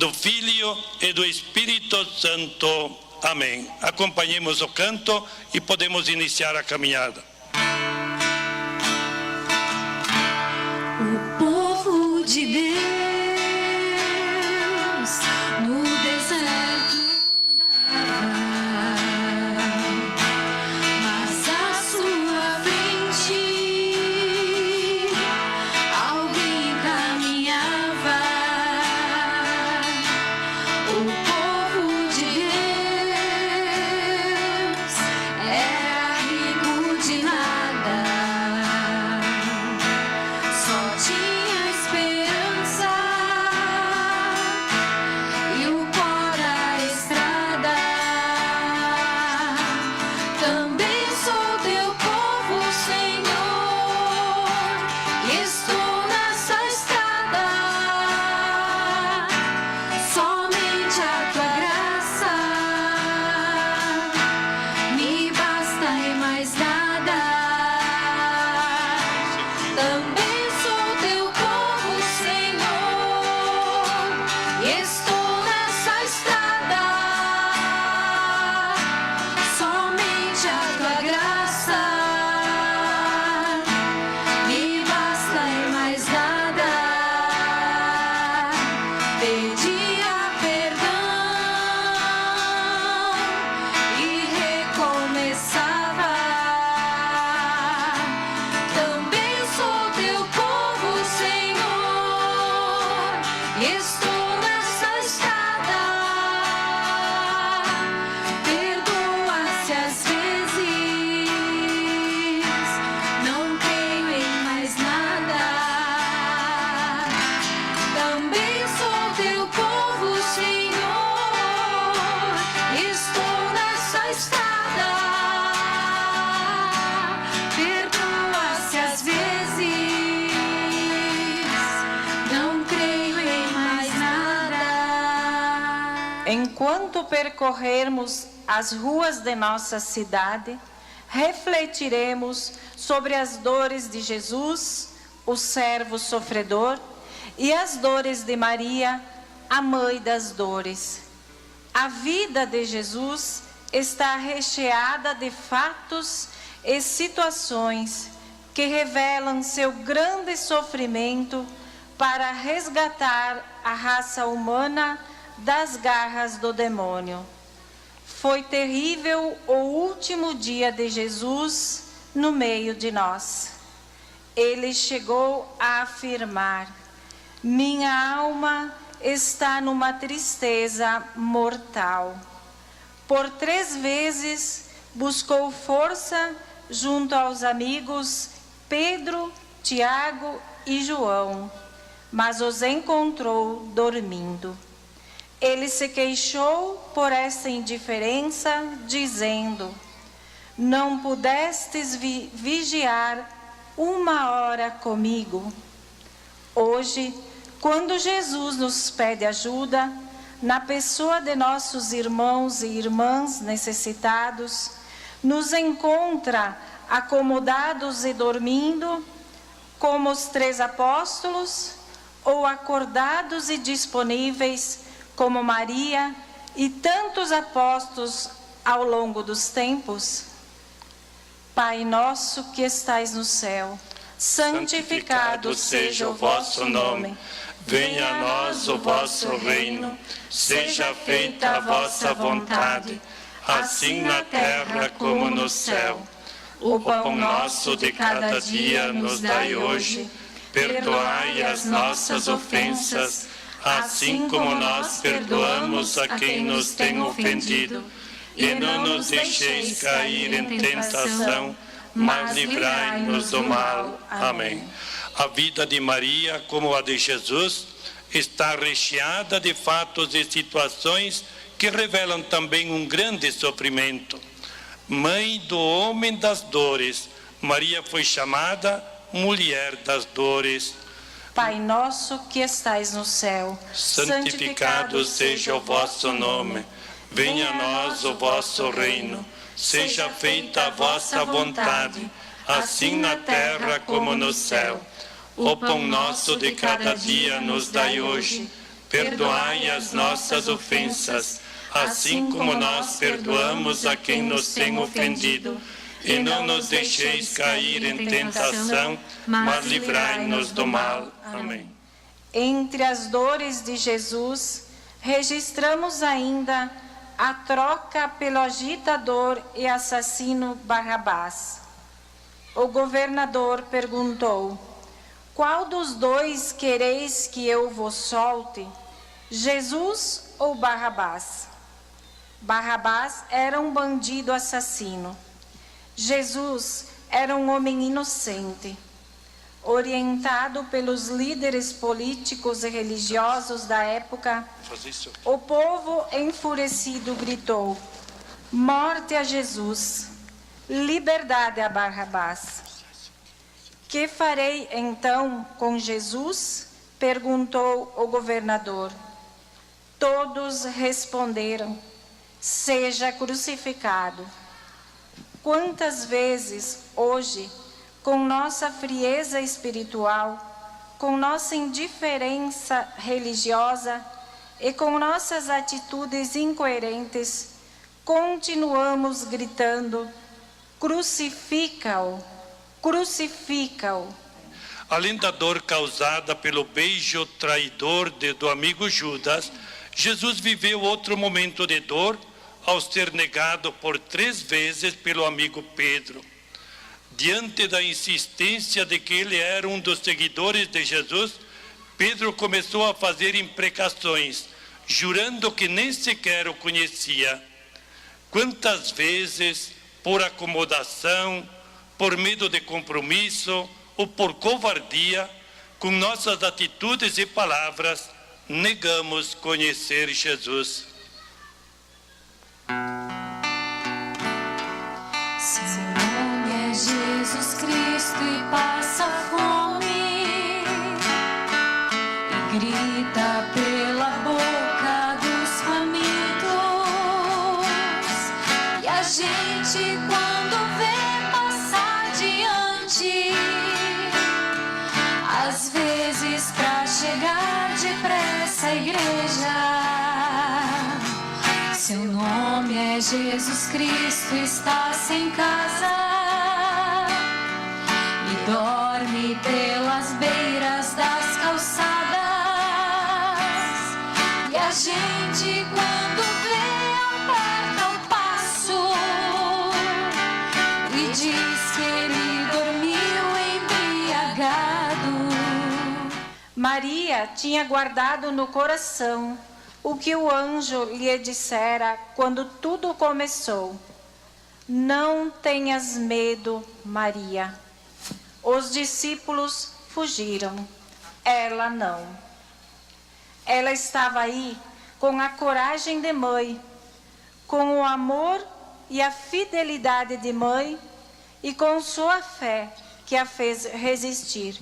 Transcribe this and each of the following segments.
do Filho e do Espírito Santo. Amém. Acompanhemos o canto e podemos iniciar a caminhada. O povo de Deus no deserto andava, mas à sua frente alguém caminhava. O povo de Deus era rico de nada, só tinha esperança e o pó da estrada. Também sou teu povo, Senhor, e estou nessa estrada. Somente a tua graça me basta e mais nada. Também sou teu povo, Senhor, e estou nessa estrada. Somente a tua graça me basta e mais nada. Pedia perdão e recomeçava. Também sou teu povo, Senhor, e estou nessa estrada. Perdoa-se às vezes, não creio em mais nada. Também sou teu povo, Senhor, e estou nessa estrada. Perdoa-se às vezes, não creio em mais nada. Enquanto percorrermos as ruas de nossa cidade, refletiremos sobre as dores de Jesus, o servo sofredor, e as dores de Maria, a mãe das dores. A vida de Jesus está recheada de fatos e situações que revelam seu grande sofrimento para resgatar a raça humana das garras do demônio. Foi terrível o último dia de Jesus no meio de nós. Ele chegou a afirmar: minha alma está numa tristeza mortal. Por 3 vezes buscou força junto aos amigos Pedro, Tiago e João, mas os encontrou dormindo. Ele se queixou por essa indiferença, dizendo: não pudestes vigiar 1 hora comigo? Hoje, quando Jesus nos pede ajuda, na pessoa de nossos irmãos e irmãs necessitados, nos encontra acomodados e dormindo, como os 3 apóstolos, ou acordados e disponíveis, como Maria e tantos apóstolos ao longo dos tempos? Pai nosso que estais no céu, santificado seja o vosso nome. Venha a nós o vosso reino. Seja feita a vossa vontade, assim na terra como no céu. O pão nosso de cada dia nos dai hoje. Perdoai as nossas ofensas, assim como nós perdoamos a quem nos tem ofendido. E não nos deixeis cair em tentação, mas livrai-nos do mal. Amém. A vida de Maria, como a de Jesus, está recheada de fatos e situações que revelam também um grande sofrimento. Mãe do homem das dores, Maria foi chamada mulher das dores. Pai nosso que estais no céu, santificado seja o vosso nome. Venha a nós o vosso reino. Seja feita a vossa vontade, assim na terra como no céu. O pão nosso de cada dia nos dai hoje. perdoai as nossas ofensas, assim como nós perdoamos a quem nos tem ofendido. E não nos deixeis cair em tentação, mas livrai-nos do mal. Amém. Entre as dores de Jesus, registramos ainda a troca pelo agitador e assassino Barrabás. O governador perguntou: qual dos dois quereis que eu vos solte, Jesus ou Barrabás? Barrabás era um bandido assassino. Jesus era um homem inocente. Orientado pelos líderes políticos e religiosos da época, o povo enfurecido gritou: morte a Jesus, liberdade a Barrabás. Que farei então com Jesus? Perguntou o governador. Todos responderam: seja crucificado. Quantas vezes hoje, com nossa frieza espiritual, com nossa indiferença religiosa e com nossas atitudes incoerentes, continuamos gritando: crucifica-o, crucifica-o. Além da dor causada pelo beijo traidor do amigo Judas, Jesus viveu outro momento de dor ao ser negado por 3 vezes pelo amigo Pedro. Diante da insistência de que ele era um dos seguidores de Jesus, Pedro começou a fazer imprecações, jurando que nem sequer o conhecia. Quantas vezes, por acomodação, por medo de compromisso ou por covardia, com nossas atitudes e palavras, negamos conhecer Jesus. Seu nome é Jesus Cristo e passa fome e grita pela boca dos famintos. E a gente quando vê passar diante, às vezes pra chegar depressa à igreja, seu nome é Jesus Cristo, está sem casa e dorme pelas beiras das calçadas. E a gente quando vê aperta o passo e diz que ele dormiu embriagado. Maria tinha guardado no coração o que o anjo lhe dissera quando tudo começou. Não tenhas medo, Maria. Os discípulos fugiram, ela não. Ela estava aí com a coragem de mãe, com o amor e a fidelidade de mãe e com sua fé que a fez resistir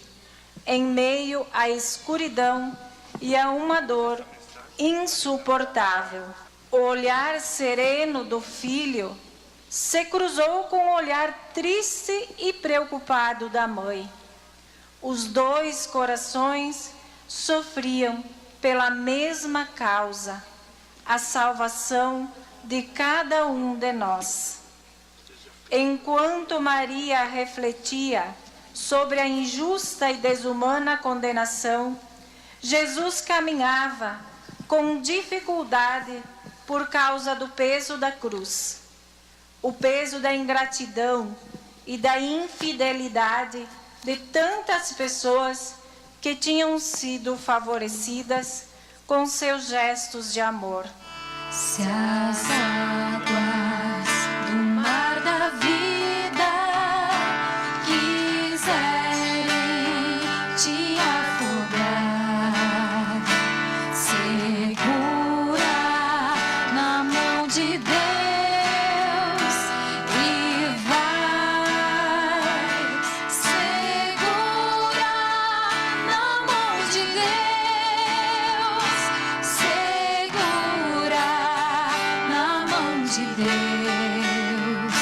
em meio à escuridão e a uma dor insuportável. O olhar sereno do filho se cruzou com o olhar triste e preocupado da mãe. Os 2 corações sofriam pela mesma causa, a salvação de cada um de nós. Enquanto Maria refletia sobre a injusta e desumana condenação, Jesus caminhava com dificuldade por causa do peso da cruz, o peso da ingratidão e da infidelidade de tantas pessoas que tinham sido favorecidas com seus gestos de amor. Se as águas do mar da vida quiserem te afogar, segura na mão de Deus e vai. Segura na mão de Deus, segura na mão de Deus,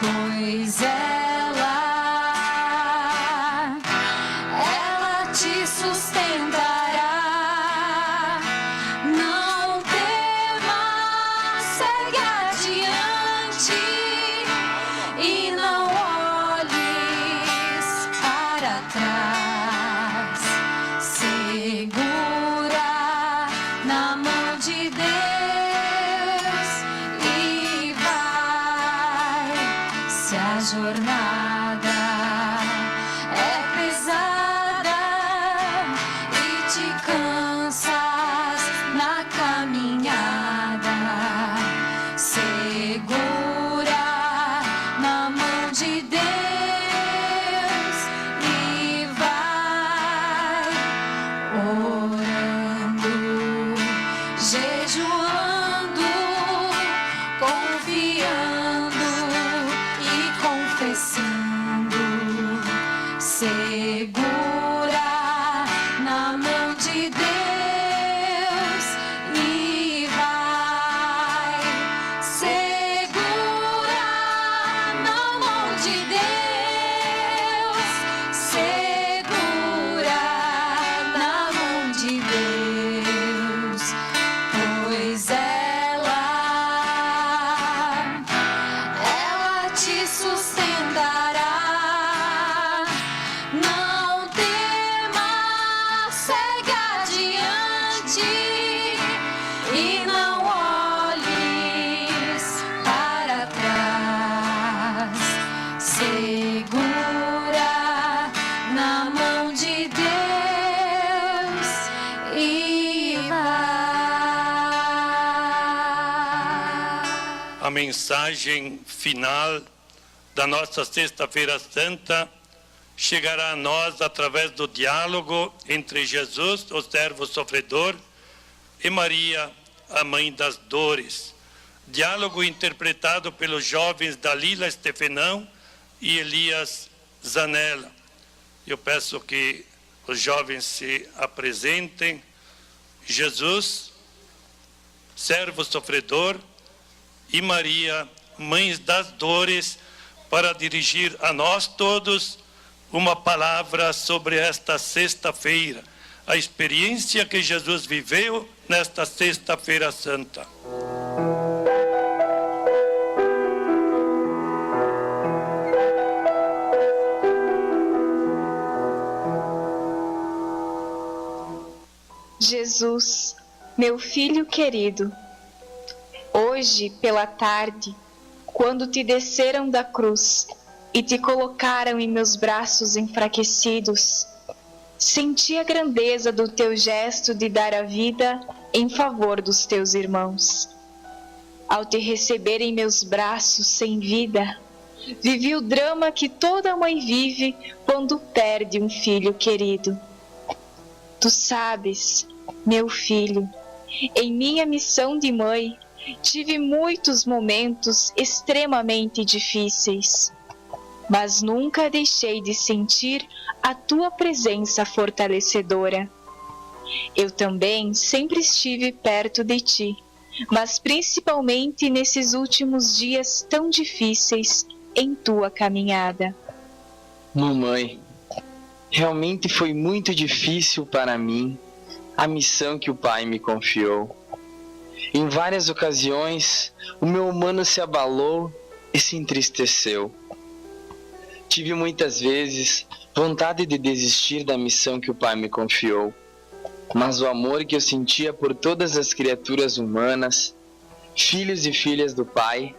pois ela te sustentará. jornada é pesada e te cansas na caminhada. Segura na mão de Deus e vai orando, jejuando, confiando e confessando. Segura na mão de Deus e vai. Segura na mão de Deus. Segura na mão de Deus, pois ela te sustentará. Não temas, segue adiante e não olhes para trás. Segura na mão de Deus e vai. A mensagem final da nossa Sexta-feira Santa chegará a nós através do diálogo entre Jesus, o servo sofredor, e Maria, a mãe das dores. Diálogo interpretado pelos jovens Dalila Stefanão e Elias Zanella. Eu peço que os jovens se apresentem. Jesus, servo sofredor, e Maria, mãe das dores, para dirigir a nós todos uma palavra sobre esta sexta-feira, a experiência que Jesus viveu nesta Sexta-feira Santa. Jesus, meu filho querido, hoje pela tarde, quando te desceram da cruz e te colocaram em meus braços enfraquecidos, senti a grandeza do teu gesto de dar a vida em favor dos teus irmãos. Ao te receber em meus braços sem vida, vivi o drama que toda mãe vive quando perde um filho querido. Tu sabes, meu filho, em minha missão de mãe, tive muitos momentos extremamente difíceis, mas nunca deixei de sentir a tua presença fortalecedora. Eu também sempre estive perto de ti, mas principalmente nesses últimos dias tão difíceis em tua caminhada. Mamãe, realmente foi muito difícil para mim a missão que o Pai me confiou. Em várias ocasiões, o meu humano se abalou e se entristeceu. Tive muitas vezes vontade de desistir da missão que o Pai me confiou, mas o amor que eu sentia por todas as criaturas humanas, filhos e filhas do Pai,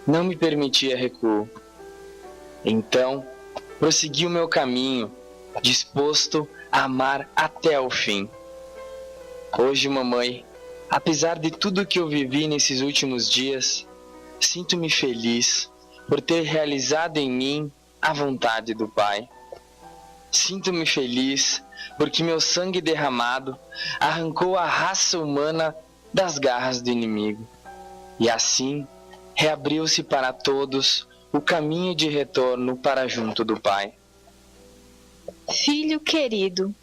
não me permitia recuo. Então, prossegui o meu caminho, disposto a amar até o fim. Hoje, mamãe, apesar de tudo que eu vivi nesses últimos dias, sinto-me feliz por ter realizado em mim a vontade do Pai. Sinto-me feliz porque meu sangue derramado arrancou a raça humana das garras do inimigo. E assim, reabriu-se para todos o caminho de retorno para junto do Pai. Filho querido,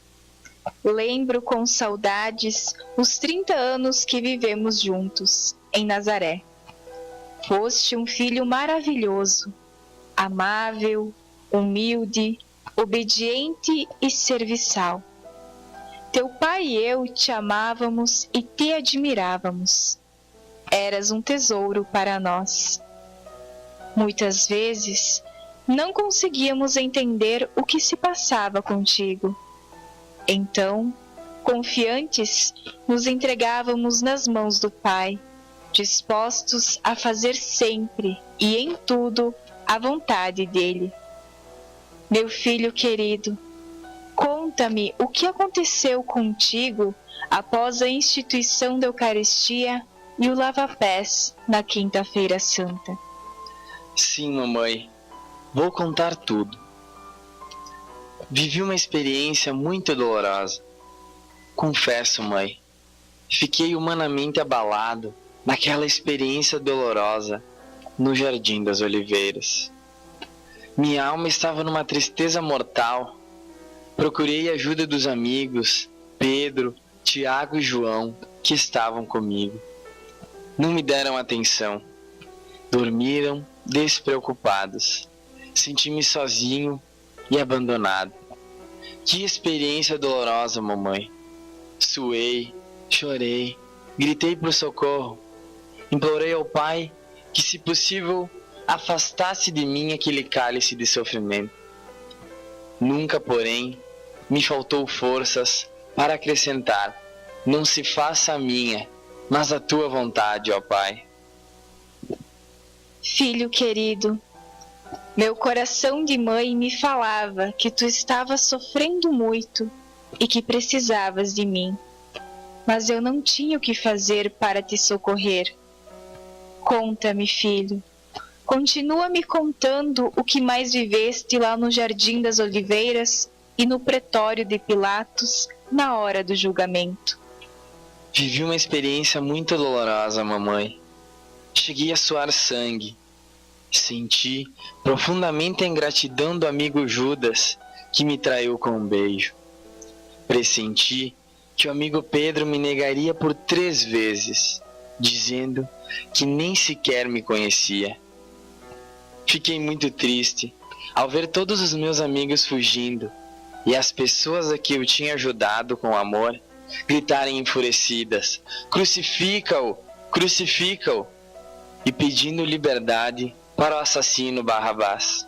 lembro com saudades os 30 anos que vivemos juntos, em Nazaré. Foste um filho maravilhoso, amável, humilde, obediente e serviçal. Teu pai e eu te amávamos e te admirávamos. Eras um tesouro para nós. Muitas vezes, não conseguíamos entender o que se passava contigo. Então, confiantes, nos entregávamos nas mãos do Pai, dispostos a fazer sempre e em tudo à vontade dele. Meu filho querido, conta-me o que aconteceu contigo após a instituição da Eucaristia e o lava-pés na Quinta-feira Santa. Sim, mamãe, vou contar tudo. Vivi uma experiência muito dolorosa. Confesso, mãe, fiquei humanamente abalado naquela experiência dolorosa no Jardim das Oliveiras. Minha alma estava numa tristeza mortal. Procurei a ajuda dos amigos, Pedro, Tiago e João, que estavam comigo. Não me deram atenção. Dormiram despreocupados. Senti-me sozinho e abandonado. Que experiência dolorosa, mamãe. Suei, chorei, gritei por socorro. Implorei ao Pai que, se possível, afastasse de mim aquele cálice de sofrimento. Nunca, porém, me faltou forças para acrescentar: não se faça a minha, mas a tua vontade, ó Pai. Filho querido, meu coração de mãe me falava que tu estavas sofrendo muito e que precisavas de mim, mas eu não tinha o que fazer para te socorrer. Conta-me, filho, continua me contando o que mais viveste lá no Jardim das Oliveiras e no pretório de Pilatos na hora do julgamento. Vivi uma experiência muito dolorosa, mamãe. Cheguei a suar sangue. Senti profundamente a ingratidão do amigo Judas, que me traiu com um beijo. Pressenti que o amigo Pedro me negaria por 3 vezes, dizendo que nem sequer me conhecia. Fiquei muito triste ao ver todos os meus amigos fugindo e as pessoas a que eu tinha ajudado com amor gritarem enfurecidas: crucifica-o, crucifica-o, e pedindo liberdade para o assassino Barrabás.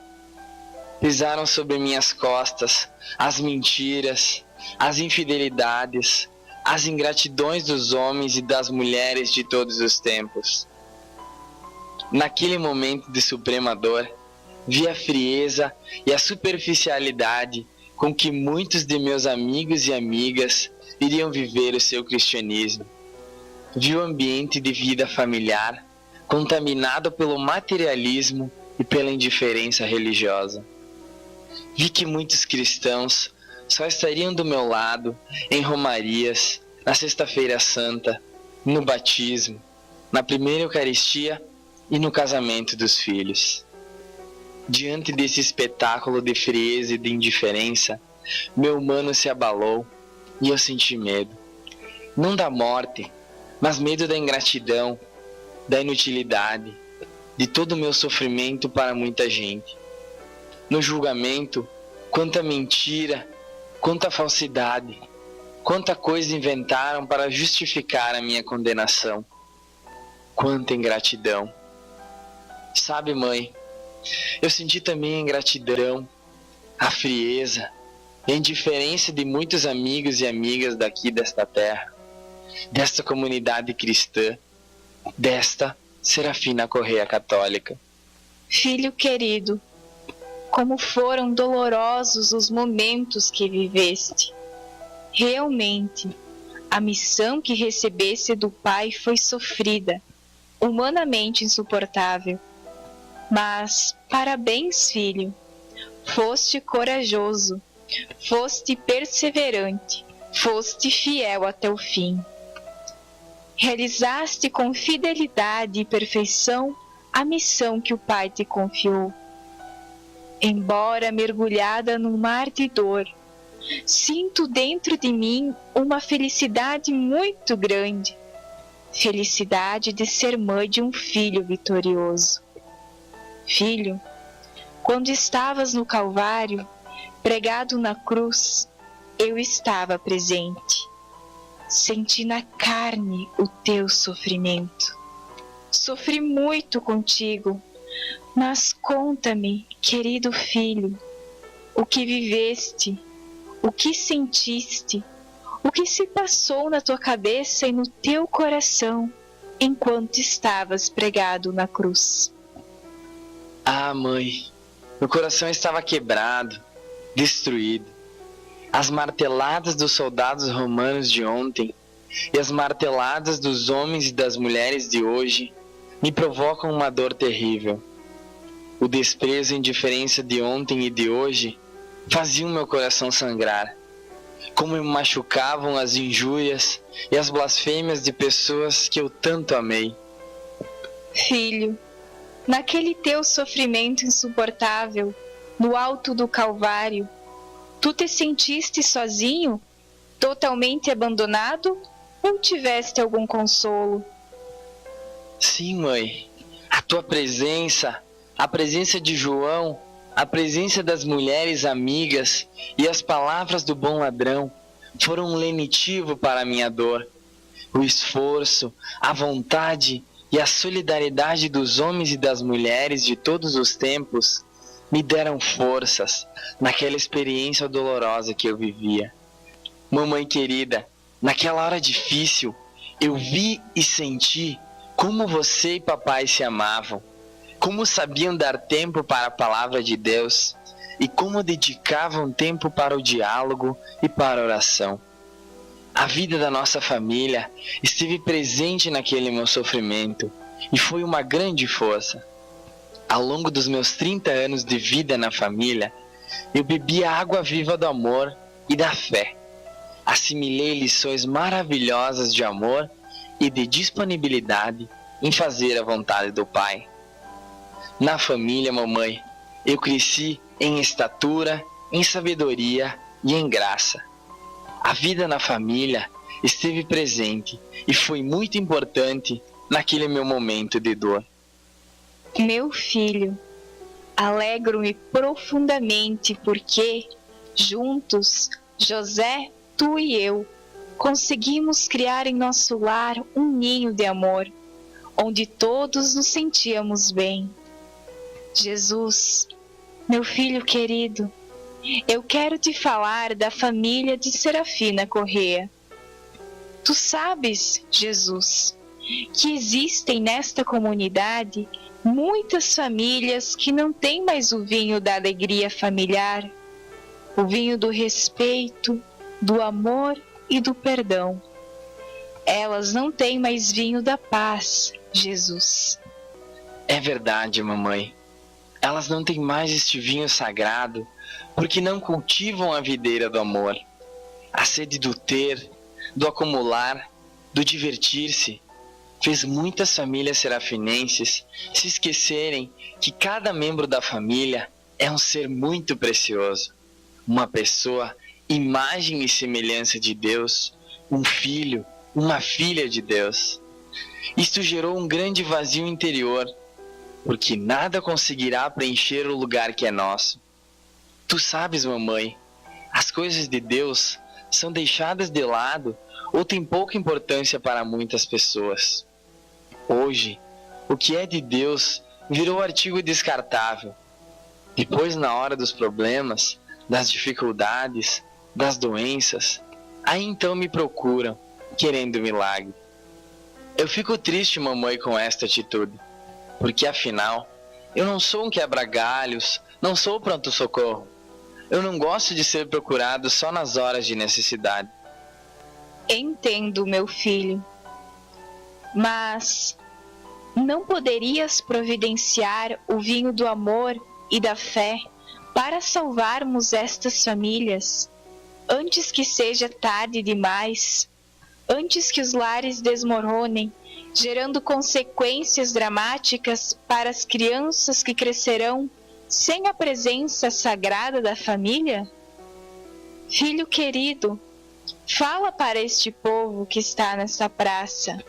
Pisaram sobre minhas costas as mentiras, as infidelidades, as ingratidões dos homens e das mulheres de todos os tempos. Naquele momento de suprema dor, vi a frieza e a superficialidade com que muitos de meus amigos e amigas iriam viver o seu cristianismo. Vi o ambiente de vida familiar contaminado pelo materialismo e pela indiferença religiosa. Vi que muitos cristãos só estariam do meu lado em romarias, na Sexta-feira Santa, no batismo, na primeira Eucaristia e no casamento dos filhos. Diante desse espetáculo de frieza e de indiferença, meu humano se abalou e eu senti medo. Não da morte, mas medo da ingratidão, da inutilidade, de todo o meu sofrimento para muita gente. No julgamento, quanta mentira, quanta falsidade, quanta coisa inventaram para justificar a minha condenação. Quanta ingratidão. Sabe, mãe, eu senti também a ingratidão, a frieza e a indiferença de muitos amigos e amigas daqui desta terra, desta comunidade cristã, desta Serafina Correia Católica. Filho querido, como foram dolorosos os momentos que viveste. Realmente, a missão que recebeste do Pai foi sofrida, humanamente insuportável. Mas, parabéns, filho, foste corajoso, foste perseverante, foste fiel até o fim. Realizaste com fidelidade e perfeição a missão que o Pai te confiou. Embora mergulhada num mar de dor, sinto dentro de mim uma felicidade muito grande, felicidade de ser mãe de um filho vitorioso. Filho, quando estavas no Calvário, pregado na cruz, eu estava presente. Senti na carne o teu sofrimento. Sofri muito contigo, mas conta-me, querido filho, o que viveste, o que sentiste, o que se passou na tua cabeça e no teu coração enquanto estavas pregado na cruz. Ah, mãe, meu coração estava quebrado, destruído. As marteladas dos soldados romanos de ontem e as marteladas dos homens e das mulheres de hoje me provocam uma dor terrível. O desprezo e a indiferença de ontem e de hoje faziam meu coração sangrar. Como me machucavam as injúrias e as blasfêmias de pessoas que eu tanto amei. Filho, naquele teu sofrimento insuportável, no alto do Calvário, tu te sentiste sozinho, totalmente abandonado, ou tiveste algum consolo? Sim, mãe. A tua presença, a presença de João, a presença das mulheres amigas e as palavras do bom ladrão foram um lenitivo para a minha dor. O esforço, a vontade e a solidariedade dos homens e das mulheres de todos os tempos me deram forças naquela experiência dolorosa que eu vivia. Mamãe querida, naquela hora difícil, eu vi e senti como você e papai se amavam, como sabiam dar tempo para a palavra de Deus e como dedicavam tempo para o diálogo e para a oração. A vida da nossa família esteve presente naquele meu sofrimento e foi uma grande força. Ao longo dos meus 30 anos de vida na família, eu bebi a água viva do amor e da fé. Assimilei lições maravilhosas de amor e de disponibilidade em fazer a vontade do Pai. Na família, mamãe, eu cresci em estatura, em sabedoria e em graça. A vida na família esteve presente e foi muito importante naquele meu momento de dor. Meu filho, alegro-me profundamente porque, juntos, José, tu e eu, conseguimos criar em nosso lar um ninho de amor, onde todos nos sentíamos bem. Jesus, meu filho querido, eu quero te falar da família de Serafina Corrêa. Tu sabes, Jesus, que existem nesta comunidade muitas famílias que não têm mais o vinho da alegria familiar, o vinho do respeito, do amor e do perdão. Elas não têm mais vinho da paz, Jesus. É verdade, mamãe. Elas não têm mais este vinho sagrado porque não cultivam a videira do amor. A sede do ter, do acumular, do divertir-se, fez muitas famílias serafinenses se esquecerem que cada membro da família é um ser muito precioso, uma pessoa, imagem e semelhança de Deus, um filho, uma filha de Deus. Isto gerou um grande vazio interior, porque nada conseguirá preencher o lugar que é nosso. Tu sabes, mamãe, as coisas de Deus são deixadas de lado ou têm pouca importância para muitas pessoas. Hoje, o que é de Deus virou artigo descartável. Depois, na hora dos problemas, das dificuldades, das doenças, aí então me procuram, querendo milagre. Eu fico triste, mamãe, com esta atitude, porque afinal, eu não sou um quebra-galhos, não sou pronto-socorro. Eu não gosto de ser procurado só nas horas de necessidade. Entendo, meu filho. Mas não poderias providenciar o vinho do amor e da fé para salvarmos estas famílias, antes que seja tarde demais, antes que os lares desmoronem, gerando consequências dramáticas para as crianças que crescerão sem a presença sagrada da família? Filho querido, fala para este povo que está nessa praça.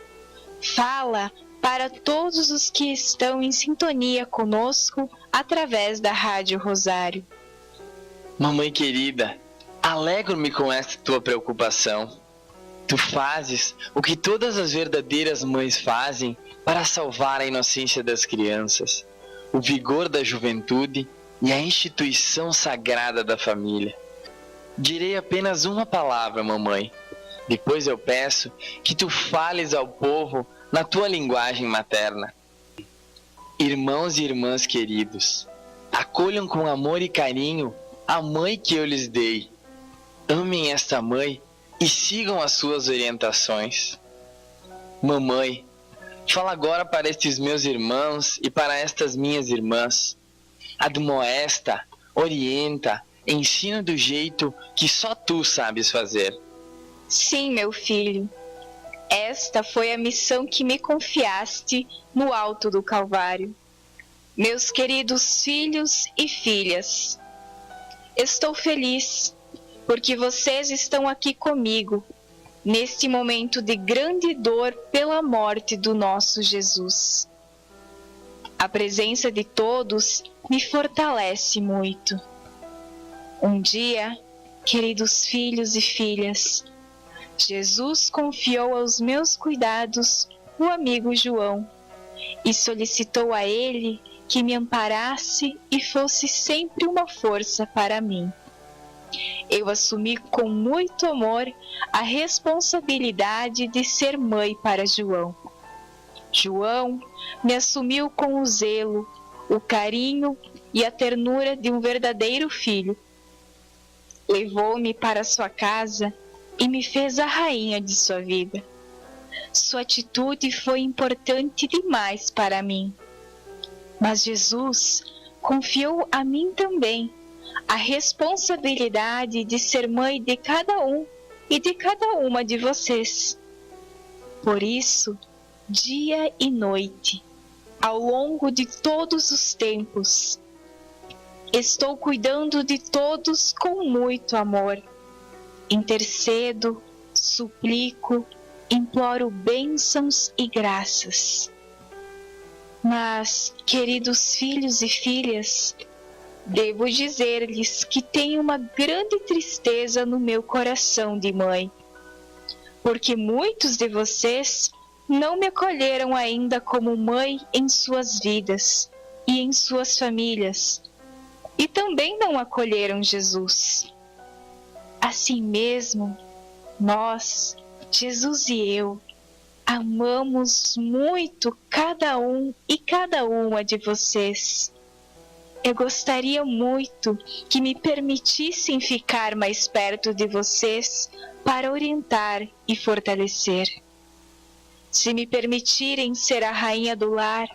Fala para todos os que estão em sintonia conosco através da Rádio Rosário. Mamãe querida, alegro-me com esta tua preocupação. Tu fazes o que todas as verdadeiras mães fazem para salvar a inocência das crianças, o vigor da juventude e a instituição sagrada da família. Direi apenas uma palavra, mamãe. Depois eu peço que tu fales ao povo na tua linguagem materna. Irmãos e irmãs queridos, acolham com amor e carinho a mãe que eu lhes dei. Amem esta mãe e sigam as suas orientações. Mamãe, fala agora para estes meus irmãos e para estas minhas irmãs. Admoesta, orienta, ensina do jeito que só tu sabes fazer. Sim, meu filho. Esta foi a missão que me confiaste no alto do Calvário. Meus queridos filhos e filhas, estou feliz porque vocês estão aqui comigo neste momento de grande dor pela morte do nosso Jesus. A presença de todos me fortalece muito. Um dia, queridos filhos e filhas, Jesus confiou aos meus cuidados o amigo João e solicitou a ele que me amparasse e fosse sempre uma força para mim. Eu assumi com muito amor a responsabilidade de ser mãe para João. João me assumiu com o zelo, o carinho e a ternura de um verdadeiro filho. Levou-me para sua casa e me fez a rainha de sua vida. Sua atitude foi importante demais para mim. Mas Jesus confiou a mim também a responsabilidade de ser mãe de cada um e de cada uma de vocês. Por isso, dia e noite, ao longo de todos os tempos, estou cuidando de todos com muito amor. Intercedo, suplico, imploro bênçãos e graças. Mas, queridos filhos e filhas, devo dizer-lhes que tenho uma grande tristeza no meu coração de mãe, porque muitos de vocês não me acolheram ainda como mãe em suas vidas e em suas famílias, e também não acolheram Jesus. Assim mesmo, nós, Jesus e eu, amamos muito cada um e cada uma de vocês. Eu gostaria muito que me permitissem ficar mais perto de vocês para orientar e fortalecer. Se me permitirem ser a rainha do lar,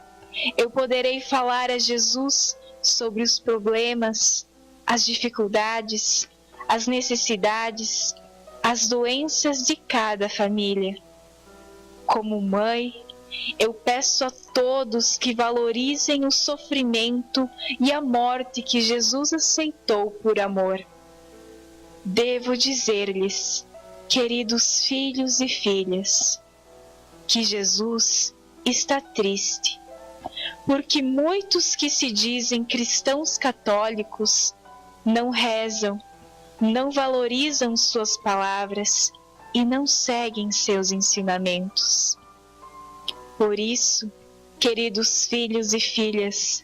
eu poderei falar a Jesus sobre os problemas, as dificuldades, as necessidades, as doenças de cada família. Como mãe, eu peço a todos que valorizem o sofrimento e a morte que Jesus aceitou por amor. Devo dizer-lhes, queridos filhos e filhas, que Jesus está triste, porque muitos que se dizem cristãos católicos não rezam, não valorizam suas palavras e não seguem seus ensinamentos. Por isso, queridos filhos e filhas,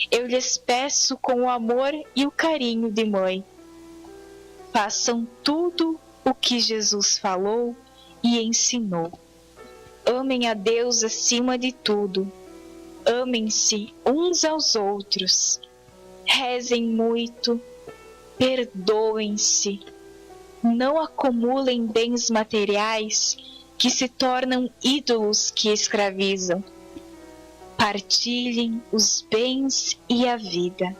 eu lhes peço com o amor e o carinho de mãe, façam tudo o que Jesus falou e ensinou. Amem a Deus acima de tudo. Amem-se uns aos outros. Rezem muito. Perdoem-se. Não acumulem bens materiais que se tornam ídolos que escravizam. Partilhem os bens e a vida.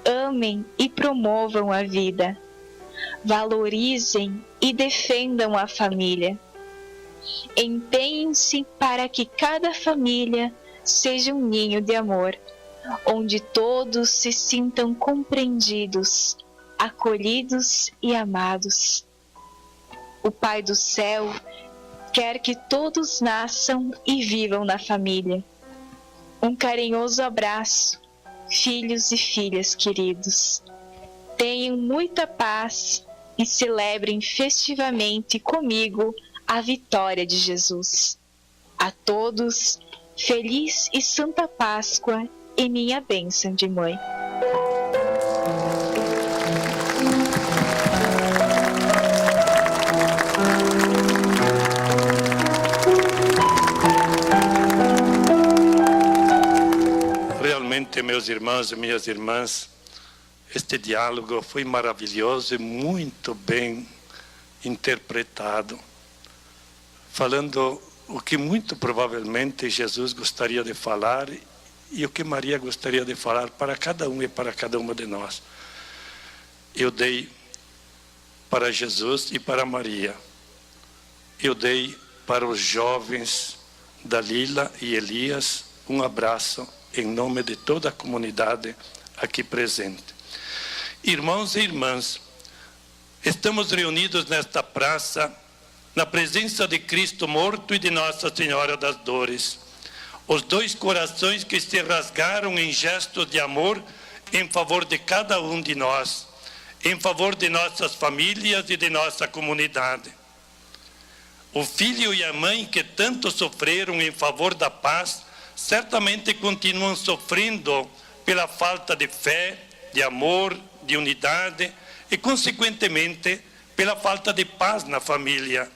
Amem e promovam a vida. Valorizem e defendam a família. Empenhem-se para que cada família seja um ninho de amor, onde todos se sintam compreendidos, acolhidos e amados. O Pai do Céu quer que todos nasçam e vivam na família. Um carinhoso abraço, filhos e filhas queridos. Tenham muita paz e celebrem festivamente comigo a vitória de Jesus. A todos, feliz e santa Páscoa e minha bênção de mãe. meus irmãos e minhas irmãs, este diálogo foi maravilhoso e muito bem interpretado, falando o que muito provavelmente Jesus gostaria de falar e o que Maria gostaria de falar para cada um e para cada uma de nós. Eu dei para Jesus e para Maria. Eu dei para os jovens Dalila e Elias um abraço em nome de toda a comunidade aqui presente. Irmãos e irmãs, estamos reunidos nesta praça, na presença de Cristo morto e de Nossa Senhora das Dores. Os dois corações que se rasgaram em gestos de amor em favor de cada um de nós, em favor de nossas famílias e de nossa comunidade. O filho e a mãe que tanto sofreram em favor da paz, certamente continuam sofrendo pela falta de fé, de amor, de unidade e, consequentemente, pela falta de paz na família.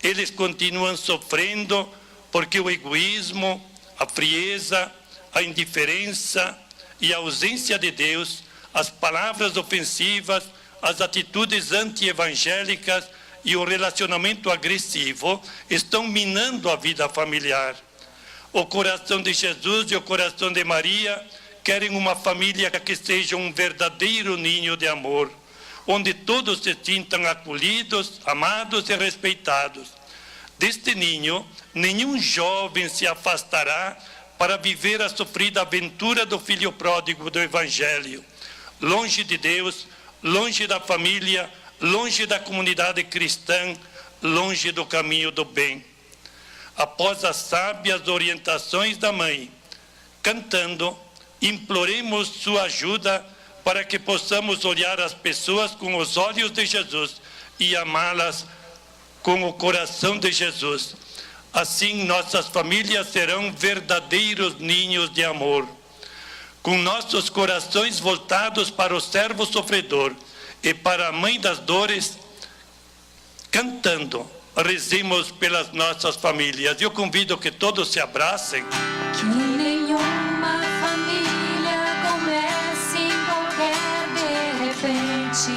Eles continuam sofrendo porque o egoísmo, a frieza, a indiferença e a ausência de Deus, as palavras ofensivas, as atitudes anti-evangélicas e o relacionamento agressivo estão minando a vida familiar. O coração de Jesus e o coração de Maria querem uma família que seja um verdadeiro ninho de amor, onde todos se sintam acolhidos, amados e respeitados. Deste ninho, nenhum jovem se afastará para viver a sofrida aventura do filho pródigo do Evangelho, longe de Deus, longe da família, longe da comunidade cristã, longe do caminho do bem. Após as sábias orientações da mãe, cantando, imploremos sua ajuda para que possamos olhar as pessoas com os olhos de Jesus e amá-las com o coração de Jesus. Assim, nossas famílias serão verdadeiros ninhos de amor. Com nossos corações voltados para o servo sofredor e para a mãe das dores, cantando, rezemos pelas nossas famílias. Eu convido que todos se abracem. Que nenhuma família comece em qualquer de repente.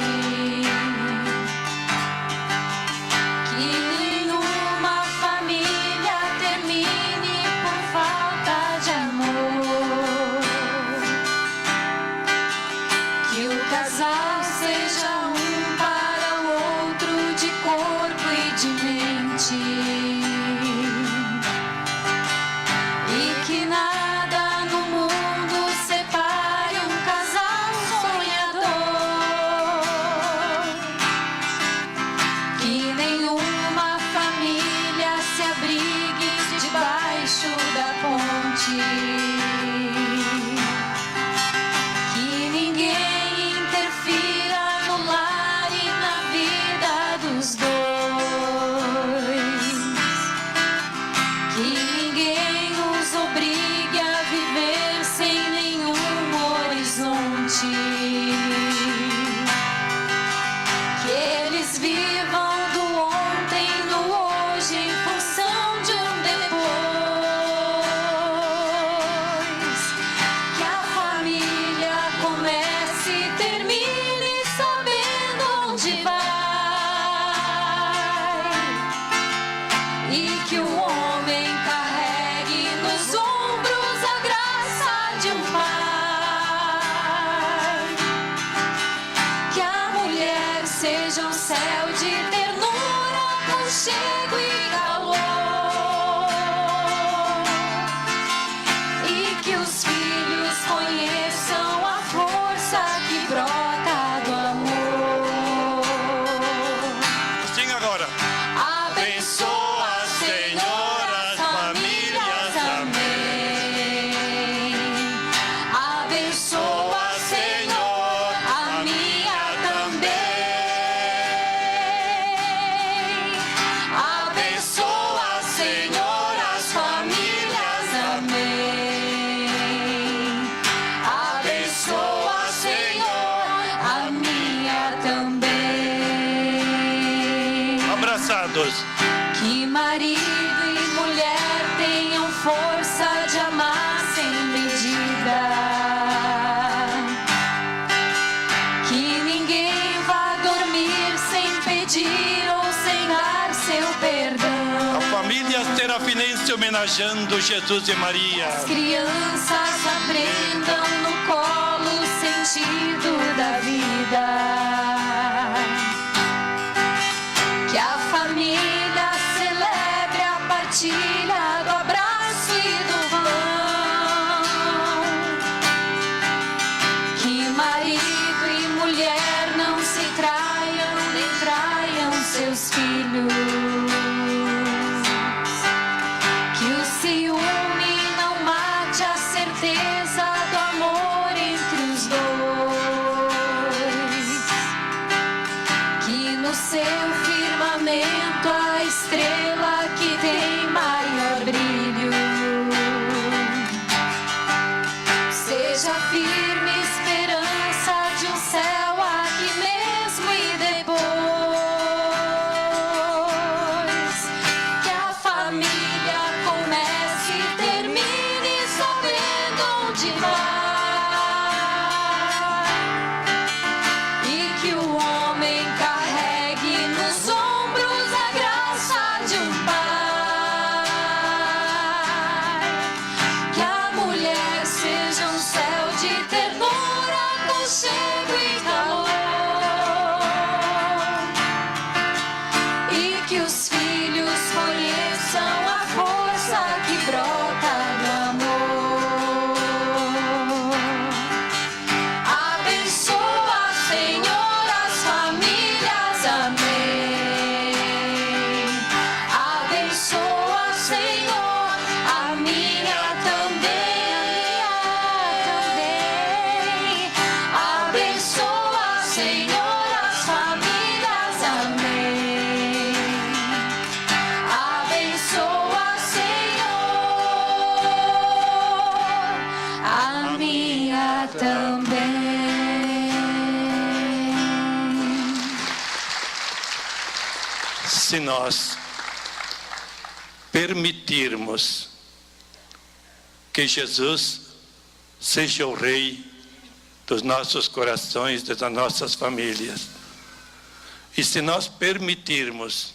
Que nenhuma família termine por falta de amor. Que o casal seja um para o outro de corpo e de mente. E que nada no mundo separe um casal sonhador. Que nenhuma família se abrigue debaixo da ponte. Que ninguém interfira no lar e na vida dos dois. Que ninguém os obrigue a viver sem nenhum horizonte. Que eles vivam do ontem no hoje em função de um depois. Que a família comece e termine sabendo onde vai. E que o homem carregue nos ombros a graça de um pai. Que a mulher seja um céu de ternura, aconchego e calor. E que os filhos conheçam a força que brota do amor. Sim, agora. Abençoa, Senhor, as famílias, amém. Abençoa, Senhor, a minha também. Abençoa, Senhor, as famílias, amém. Abençoa, Senhor, a minha também. Abraçados. Que marido e mulher tenham força de amar sem medida. pedir ou sem dar seu perdão. A família serafinense homenageando Jesus e Maria. As crianças aprendam no colo o sentido da vida. Que a família celebre a partilha do abraço e do pão. Que marido e mulher não se traiam, nem traiam seus filhos. Que o ciúme não mate a certeza do amor entre os dois. Que no seu firmamento a estrela que tem maior brilho seja firme esperança de um céu aqui mesmo e depois. Que a família comece e termine sabendo onde vai. E que o homem carregue nos ombros a graça de um pai. Que a mulher seja um céu de ternura, aconchego e calor. E que os filhos conheçam a força que brota do amor. Abençoa, Senhor, as famílias, amém. Abençoa, Senhor, a minha também. Abençoa, Senhor, as famílias, amém. Abençoa, Senhor, a minha também. Se nós permitirmos que Jesus seja o Rei dos nossos corações, das nossas famílias, e se nós permitirmos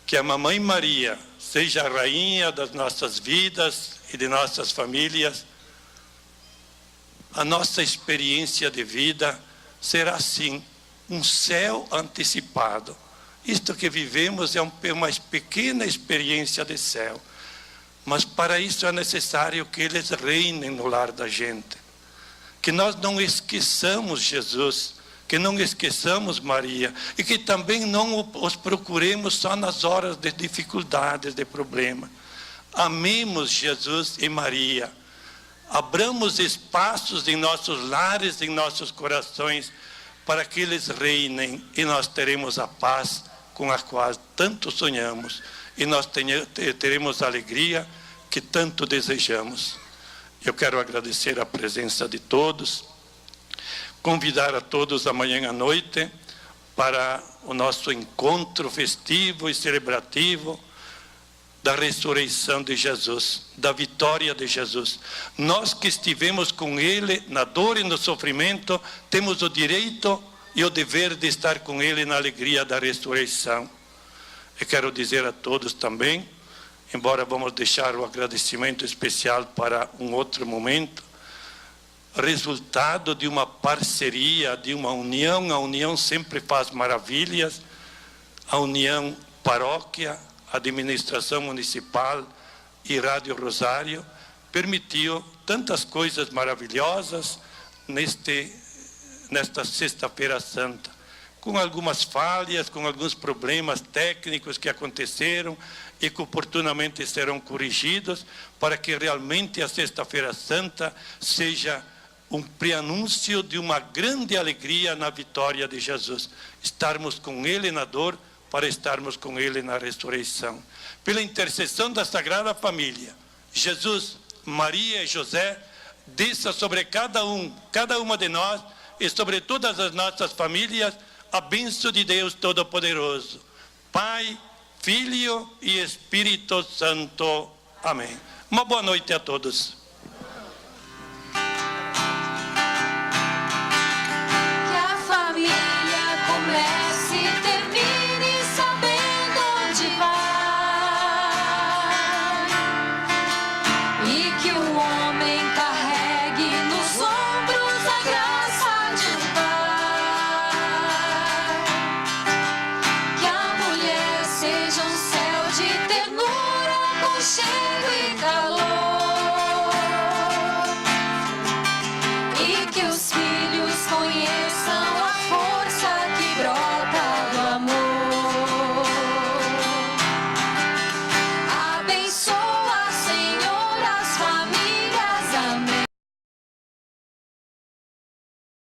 que a Mamãe Maria seja a rainha das nossas vidas e de nossas famílias, a nossa experiência de vida será assim, um céu antecipado. Isto que vivemos é uma pequena experiência de céu, mas para isso é necessário que eles reinem no lar da gente, que nós não esqueçamos Jesus, que não esqueçamos Maria, e que também não os procuremos só nas horas de dificuldades, de problema. Amemos Jesus e Maria, abramos espaços em nossos lares, em nossos corações, para que eles reinem, e nós teremos a paz com a qual tanto sonhamos, e nós teremos a alegria que tanto desejamos. Eu quero agradecer a presença de todos, convidar a todos amanhã à noite para o nosso encontro festivo e celebrativo da ressurreição de Jesus, da vitória de Jesus. Nós que estivemos com Ele na dor e no sofrimento, temos o direito e o dever de estar com Ele na alegria da ressurreição. Eu quero dizer a todos também, embora vamos deixar o agradecimento especial para um outro momento, resultado de uma parceria, de uma união, a união sempre faz maravilhas, a união paróquia, administração municipal e Rádio Rosário permitiu tantas coisas maravilhosas nesta Sexta-feira Santa, com algumas falhas, com alguns problemas técnicos que aconteceram e que oportunamente serão corrigidos, para que realmente a Sexta-feira Santa seja um preanúncio de uma grande alegria na vitória de Jesus. Estarmos com Ele na dor, para estarmos com Ele na ressurreição. Pela intercessão da Sagrada Família, Jesus, Maria e José, desça sobre cada uma de nós e sobre todas as nossas famílias, a bênção de Deus Todo-Poderoso, Pai, Filho e Espírito Santo. Amém. Uma boa noite a todos.